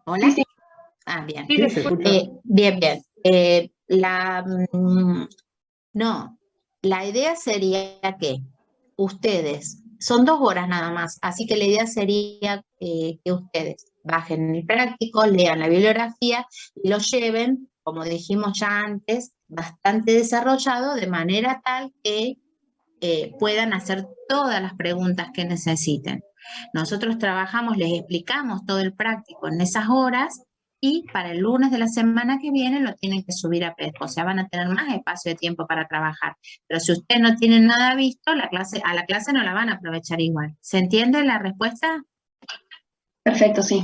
¿Hola? Sí, sí, Ah, bien. sí, Sí, se se escucha. escucha. Bien, bien. No, la idea sería que ustedes, son 2 horas nada más, así que la idea sería que ustedes bajen el práctico, lean la bibliografía y lo lleven, como dijimos ya antes, bastante desarrollado, de manera tal que puedan hacer todas las preguntas que necesiten. Nosotros trabajamos, les explicamos todo el práctico en esas horas y para el lunes de la semana que viene lo tienen que subir a PESCO, o sea, van a tener más espacio de tiempo para trabajar. Pero si ustedes no tienen nada visto, a la clase no la van a aprovechar igual. ¿Se entiende la respuesta? Perfecto, sí.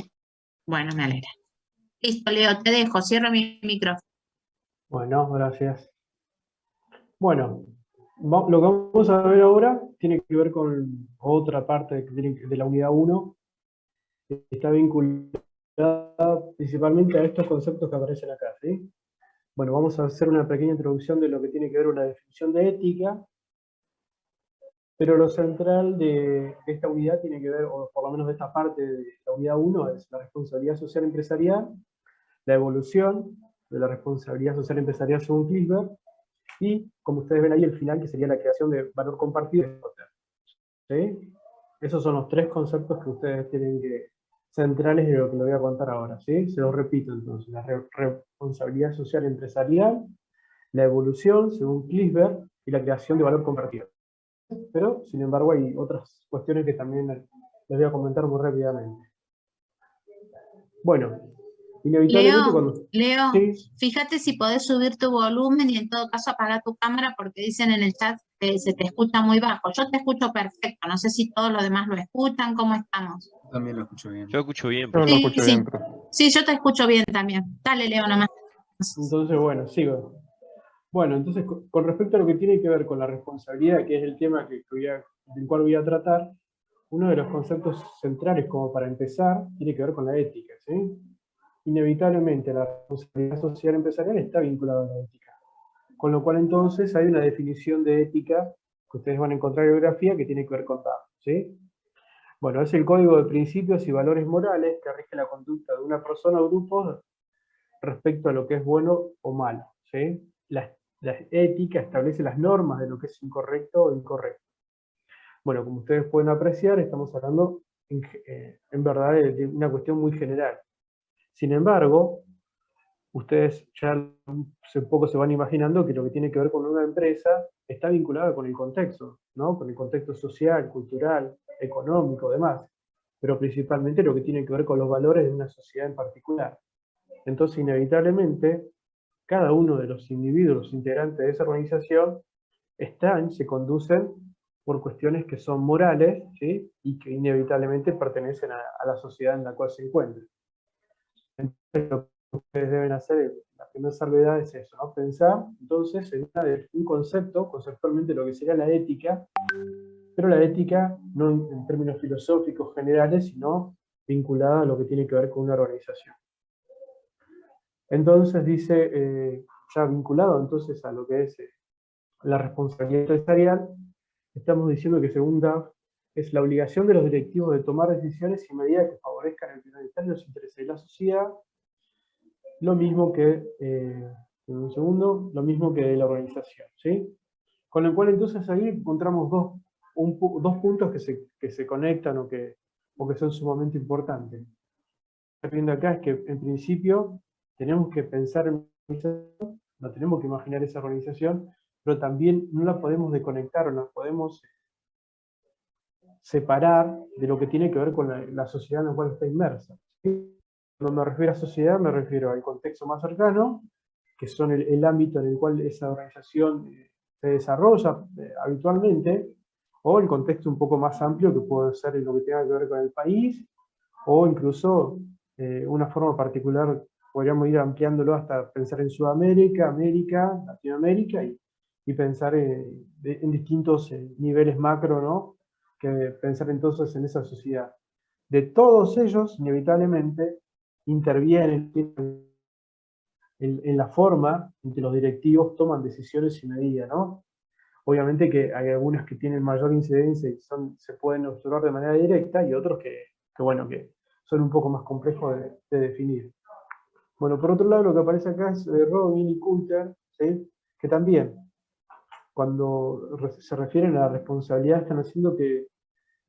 Bueno, me alegra. Listo, Leo, te dejo, cierro mi micrófono. Bueno, gracias. Bueno, lo que vamos a ver ahora tiene que ver con otra parte de la unidad 1, que está vinculada principalmente a estos conceptos que aparecen acá, ¿sí? Bueno, vamos a hacer una pequeña introducción de lo que tiene que ver una definición de ética, pero lo central de esta unidad tiene que ver, o por lo menos de esta parte de la unidad 1, es la responsabilidad social empresarial, la evolución de la responsabilidad social empresarial según Kilber, y, como ustedes ven ahí, el final, que sería la creación de valor compartido. ¿Sí? Esos son los 3 conceptos que ustedes tienen que centrales de lo que les voy a contar ahora. ¿Sí? Se los repito entonces: la responsabilidad social empresarial, la evolución según Kilber y la creación de valor compartido. Pero, sin embargo, hay otras cuestiones que también les voy a comentar muy rápidamente. Bueno, inevitablemente cuando... Leo, Sí, fíjate si podés subir tu volumen y en todo caso apagar tu cámara porque dicen en el chat que se te escucha muy bajo. Yo te escucho perfecto, no sé si todos los demás lo escuchan, ¿cómo estamos? También lo escucho bien. Yo escucho bien, yo lo Sí, escucho sí, bien, profe. sí, yo te escucho bien también. Dale, Leo, nomás. Entonces, bueno, sigo. Bueno, entonces, con respecto a lo que tiene que ver con la responsabilidad, que es el tema del cual voy a tratar, uno de los conceptos centrales, como para empezar, tiene que ver con la ética, ¿sí? Inevitablemente, la responsabilidad social empresarial está vinculada a la ética. Con lo cual, entonces, hay una definición de ética que ustedes van a encontrar en bibliografía que tiene que ver con datos, ¿sí? Bueno, es el código de principios y valores morales que rige la conducta de una persona o grupo respecto a lo que es bueno o malo, ¿sí? La ética establece las normas de lo que es incorrecto o incorrecto. Bueno, como ustedes pueden apreciar, estamos hablando en verdad de una cuestión muy general. Sin embargo, ustedes ya un poco se van imaginando que lo que tiene que ver con una empresa está vinculada con el contexto, ¿no? Con el contexto social, cultural, económico, demás. Pero principalmente lo que tiene que ver con los valores de una sociedad en particular. Entonces, inevitablemente, cada uno de los individuos integrantes de esa organización se conducen por cuestiones que son morales, ¿sí? Y que inevitablemente pertenecen a la sociedad en la cual se encuentran. Entonces, lo que ustedes deben hacer, la primera salvedad es eso, ¿no? Pensar entonces en un concepto, conceptualmente lo que sería la ética, pero la ética no en términos filosóficos generales, sino vinculada a lo que tiene que ver con una organización. Entonces dice, ya vinculado entonces a lo que es la responsabilidad empresarial, estamos diciendo que según DAF, es la obligación de los directivos de tomar decisiones y medidas que favorezcan el bienestar y los intereses de la sociedad, lo mismo que, lo mismo que de la organización, ¿sí? Con lo cual entonces ahí encontramos dos puntos que se conectan o que son sumamente importantes. Lo que estoy viendo acá es que en principio tenemos que pensar en no tenemos que imaginar esa organización, pero también no la podemos desconectar o la podemos separar de lo que tiene que ver con la sociedad en la cual está inmersa. Cuando me refiero a sociedad, me refiero al contexto más cercano, que son el ámbito en el cual esa organización se desarrolla habitualmente, o el contexto un poco más amplio, que puede ser lo que tenga que ver con el país, o incluso una forma particular, podríamos ir ampliándolo hasta pensar en Sudamérica, América, Latinoamérica, y pensar en distintos niveles macro, ¿no? Que pensar entonces en esa sociedad. De todos ellos, inevitablemente, intervienen en la forma en que los directivos toman decisiones y medidas, ¿no? Obviamente que hay algunas que tienen mayor incidencia y se pueden observar de manera directa, y otros que son un poco más complejos de definir. Bueno, por otro lado, lo que aparece acá es Robin y Coulter, ¿sí? Que también, cuando se refieren a la responsabilidad, están haciendo que,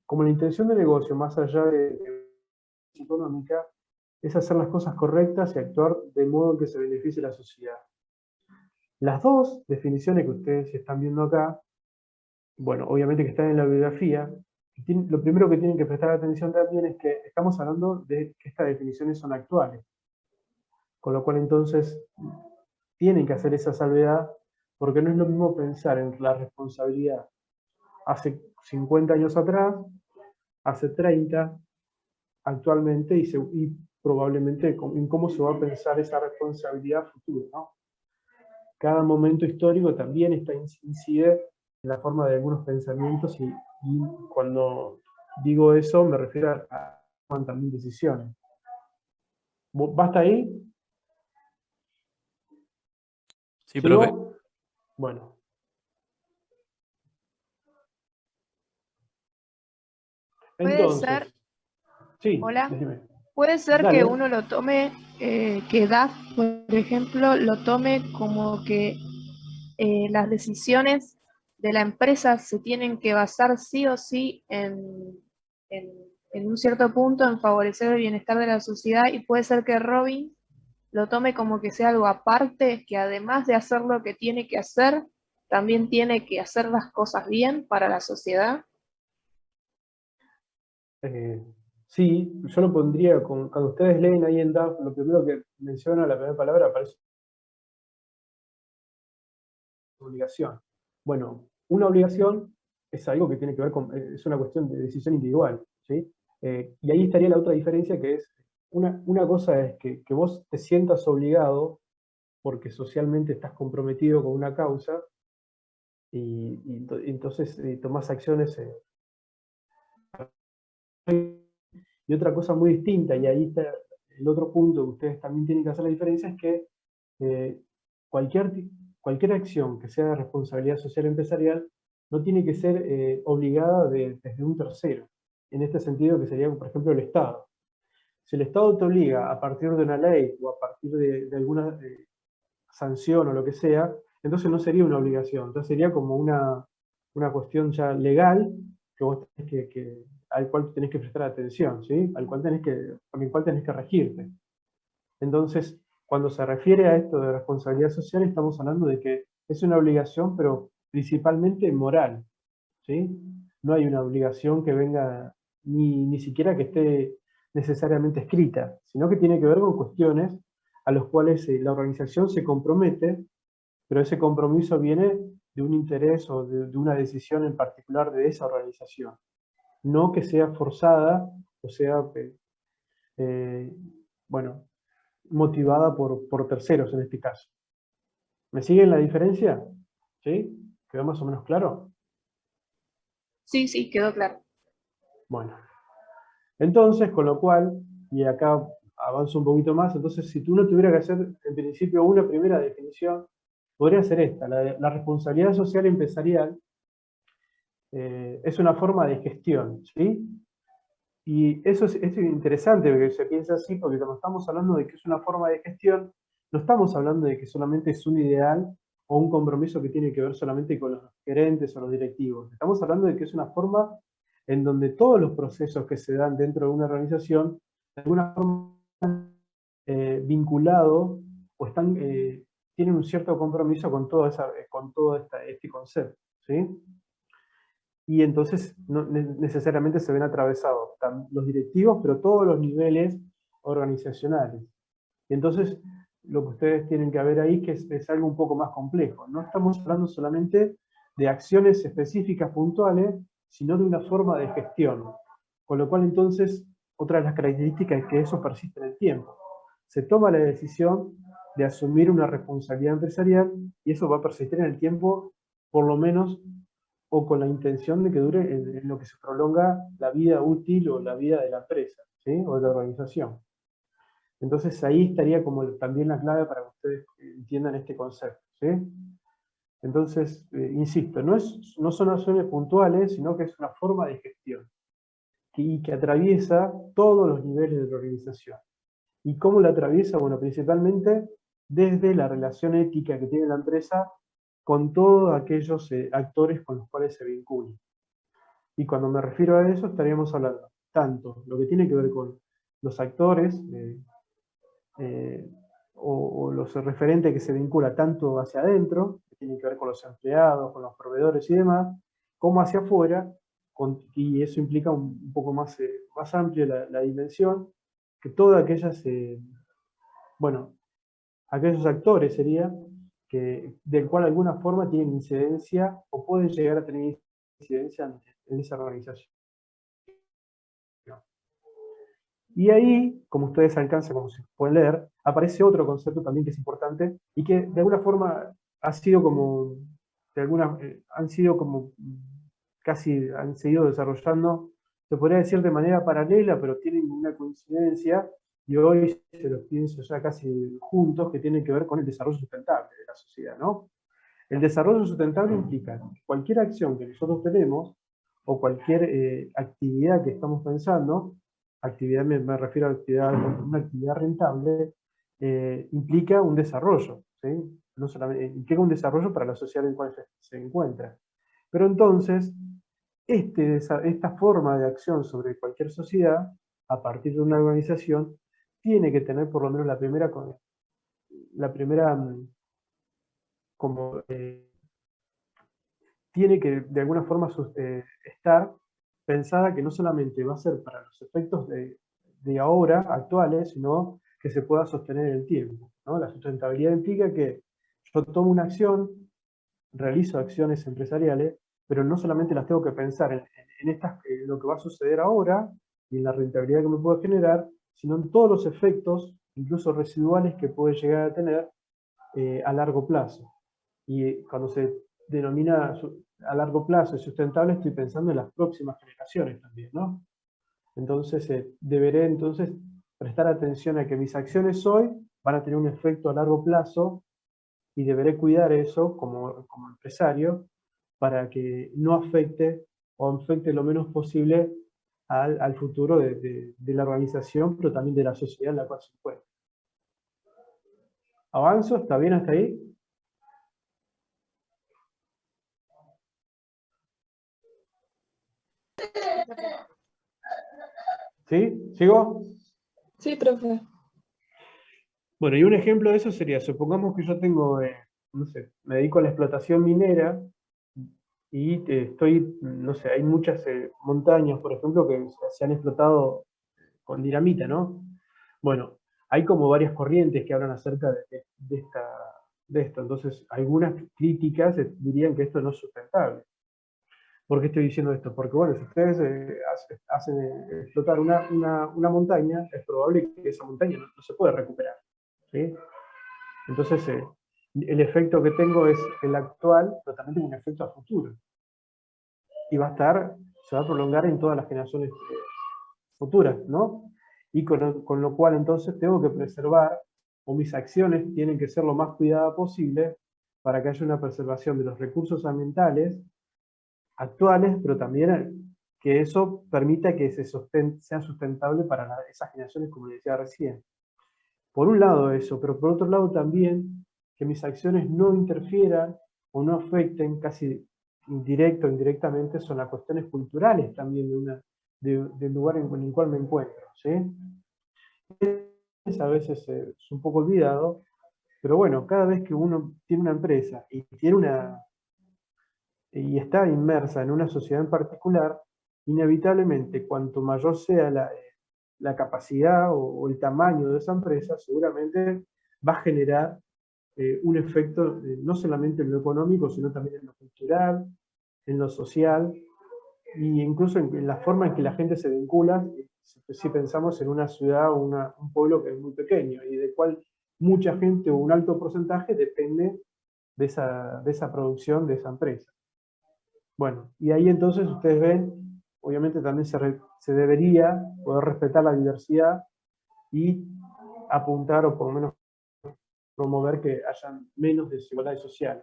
como la intención de negocio, más allá de económica, es hacer las cosas correctas y actuar de modo que se beneficie a la sociedad. Las dos definiciones que ustedes están viendo acá, bueno, obviamente que están en la bibliografía, lo primero que tienen que prestar atención también es que estamos hablando de que estas definiciones son actuales. Con lo cual entonces tienen que hacer esa salvedad, porque no es lo mismo pensar en la responsabilidad hace 50 años atrás, hace 30, actualmente, y probablemente en cómo se va a pensar esa responsabilidad futura, ¿no? Cada momento histórico también incide en la forma de algunos pensamientos, y cuando digo eso me refiero a también decisiones. ¿Basta ahí? Sí, profe. ¿Sigo? Bueno. Puede ser, Entonces, sí, hola, decime. puede ser que Dale. uno lo tome, que DAF, por ejemplo, lo tome como que las decisiones de la empresa se tienen que basar sí o sí en, en un cierto punto en favorecer el bienestar de la sociedad, y puede ser que Robin lo tome como que sea algo aparte, que además de hacer lo que tiene que hacer, también tiene que hacer las cosas bien para la sociedad. Sí, yo lo pondría, cuando ustedes leen ahí en DAF, lo primero que menciona, la primera palabra, aparece obligación. Bueno, una obligación es algo que tiene que ver con, es una cuestión de decisión individual, ¿sí? Y ahí estaría la otra diferencia, que es, una cosa es que vos te sientas obligado porque socialmente estás comprometido con una causa, y entonces tomás acciones. Y otra cosa muy distinta, y ahí está el otro punto que ustedes también tienen que hacer la diferencia, es que eh, cualquier, cualquier acción que sea de responsabilidad social empresarial no tiene que ser obligada desde un tercero. En este sentido, que sería, por ejemplo, el Estado. Si el Estado te obliga a partir de una ley o a partir de alguna sanción o lo que sea, entonces no sería una obligación, entonces sería como una cuestión ya legal que vos tenés al cual tenés que prestar atención, ¿sí? Con el cual tenés que regirte. Entonces, cuando se refiere a esto de responsabilidad social, estamos hablando de que es una obligación, pero principalmente moral, ¿sí? No hay una obligación que venga, ni siquiera que esté necesariamente escrita, sino que tiene que ver con cuestiones a las cuales la organización se compromete, pero ese compromiso viene de un interés o de una decisión en particular de esa organización. No que sea forzada o sea, eh, bueno, motivada por terceros en este caso. ¿Me siguen la diferencia? ¿Sí? ¿Quedó más o menos claro? Sí, sí, quedó claro. Bueno, entonces, con lo cual, y acá avanzo un poquito más, entonces si tú no tuvieras que hacer en principio una primera definición, podría ser esta: la responsabilidad social empresarial es una forma de gestión, ¿sí? Y eso es interesante que se piense así, porque cuando estamos hablando de que es una forma de gestión, no estamos hablando de que solamente es un ideal o un compromiso que tiene que ver solamente con los gerentes o los directivos. Estamos hablando de que es una forma en donde todos los procesos que se dan dentro de una organización, de alguna forma, vinculados o tienen un cierto compromiso con todo, este concepto, ¿sí? Y entonces no necesariamente se ven atravesados los directivos, pero todos los niveles organizacionales. Y entonces lo que ustedes tienen que ver ahí es algo un poco más complejo. No estamos hablando solamente de acciones específicas puntuales, sino de una forma de gestión. Con lo cual entonces, otra de las características es que eso persiste en el tiempo. Se toma la decisión de asumir una responsabilidad empresarial y eso va a persistir en el tiempo, por lo menos, o con la intención de que dure en lo que se prolonga la vida útil o la vida de la empresa, ¿sí? O de la organización. Entonces ahí estaría como también la clave para que ustedes entiendan este concepto, ¿sí? Entonces, insisto, no son acciones puntuales, sino que es una forma de gestión. y que atraviesa todos los niveles de la organización. ¿Y cómo la atraviesa? Bueno, principalmente desde la relación ética que tiene la empresa con todos aquellos actores con los cuales se vincula. Y cuando me refiero a eso, estaríamos hablando tanto lo que tiene que ver con los actores o los referentes que se vincula tanto hacia adentro, que tienen que ver con los empleados, con los proveedores y demás, como hacia afuera, y eso implica un poco más, más amplia la dimensión, que todas aquellas, bueno, aquellos actores sería, del cual de alguna forma tienen incidencia o pueden llegar a tener incidencia en esa organización. Y ahí, como ustedes alcanzan, como se pueden leer, aparece otro concepto también que es importante y que de alguna forma ha sido como, han sido como, casi han seguido desarrollando, se podría decir de manera paralela, pero tienen una coincidencia, y hoy se los pienso ya casi juntos, que tienen que ver con el desarrollo sustentable de la sociedad, ¿no? El desarrollo sustentable implica que cualquier acción que nosotros tenemos, o cualquier actividad que estamos pensando, actividad me refiero a una actividad rentable, implica un desarrollo, ¿sí? No solamente, implica un desarrollo para la sociedad en la cual se encuentra. Pero entonces, esta forma de acción sobre cualquier sociedad, a partir de una organización, tiene que tener por lo menos la primera como tiene que de alguna forma estar pensada que no solamente va a ser para los efectos de ahora, actuales, sino que se pueda sostener en el tiempo, ¿no? La sustentabilidad implica que yo tomo una acción, realizo acciones empresariales, pero no solamente las tengo que pensar en lo que va a suceder ahora y en la rentabilidad que me puede generar, sino en todos los efectos, incluso residuales, que puede llegar a tener a largo plazo. Y cuando se denomina a largo plazo y sustentable, estoy pensando en las próximas generaciones también, ¿no? Entonces, deberé entonces prestar atención a que mis acciones hoy van a tener un efecto a largo plazo y deberé cuidar eso como empresario para que no afecte o afecte lo menos posible al futuro de la organización, pero también de la sociedad en la cual se encuentra. ¿Avanzo? ¿Está bien hasta ahí? ¿Sí? ¿Sigo? Sí, profe. Bueno, y un ejemplo de eso sería, supongamos que yo tengo, no sé, me dedico a la explotación minera y no sé, hay muchas montañas, por ejemplo, que se han explotado con dinamita, ¿no? Bueno, hay como varias corrientes que hablan acerca de esto, entonces algunas críticas dirían que esto no es sustentable. ¿Por qué estoy diciendo esto? Porque bueno, si ustedes hacen explotar una montaña, es probable que esa montaña no se pueda recuperar, ¿sí? Entonces, el efecto que tengo es el actual, pero también tengo un efecto a futuro. Y se va a prolongar en todas las generaciones futuras, ¿no? Y con lo cual entonces tengo que preservar, o mis acciones tienen que ser lo más cuidadas posible para que haya una preservación de los recursos ambientales actuales, pero también que eso permita que sea sustentable para esas generaciones, como decía recién. Por un lado eso, pero por otro lado también que mis acciones no interfieran o no afecten casi directo o indirectamente son las cuestiones culturales también del lugar en el cual me encuentro, ¿sí? A veces es un poco olvidado, pero bueno, cada vez que uno tiene una empresa y está inmersa en una sociedad en particular, inevitablemente cuanto mayor sea la capacidad o el tamaño de esa empresa, seguramente va a generar un efecto no solamente en lo económico, sino también en lo cultural, en lo social, e incluso en la forma en que la gente se vincula, si pensamos en una ciudad o un pueblo que es muy pequeño, y del cual mucha gente o un alto porcentaje depende de esa producción de esa empresa. Bueno, y ahí entonces ustedes ven, obviamente también se debería poder respetar la diversidad y apuntar o por lo menos promover que haya menos desigualdades sociales.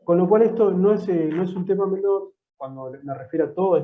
Con lo cual esto no es un tema menor cuando me refiero a toda esta